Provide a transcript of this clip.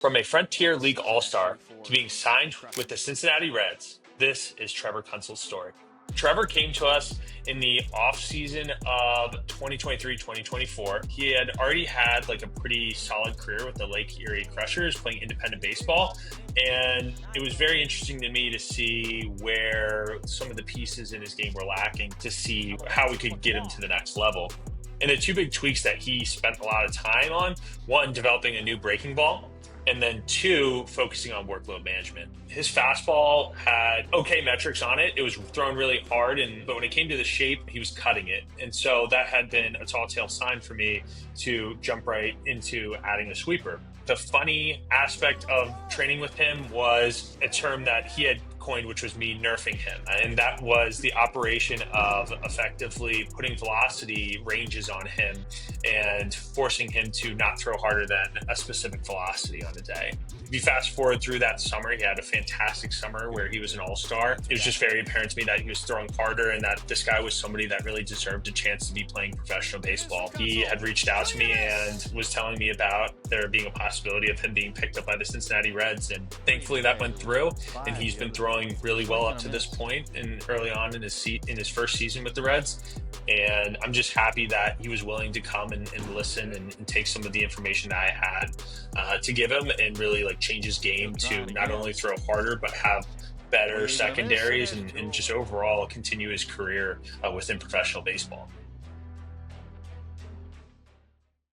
From a Frontier League All-Star to being signed with the Cincinnati Reds, this is Trevor Kunkl's story. Trevor came to us in the offseason of 2023-2024. He had already had like a pretty solid career with the Lake Erie Crushers playing independent baseball. And it was very interesting to me to see where some of the pieces in his game were lacking to see how we could get him to the next level. And the two big tweaks that he spent a lot of time on, one, developing a new breaking ball, and then two, focusing on workload management. His fastball had okay metrics on it. It was thrown really hard, but when it came to the shape, he was cutting it. And so that had been a tall tale sign for me to jump right into adding a sweeper. The funny aspect of training with him was a term that he had coined, which was me nerfing him. And that was the operation of effectively putting velocity ranges on him and forcing him to not throw harder than a specific velocity on a day. If you fast forward through that summer, he had a fantastic summer where he was an all-star. It was just very apparent to me that he was throwing harder and that this guy was somebody that really deserved a chance to be playing professional baseball. He had reached out to me and was telling me about there being a possibility of him being picked up by the Cincinnati Reds. And thankfully that went through, and he's been throwing really well up to this point and early on in his first season with the Reds. And I'm just happy that he was willing to come and listen and take some of the information that I had to give him and really like change his game to not only throw harder, but have better secondaries and just overall continue his career within professional baseball.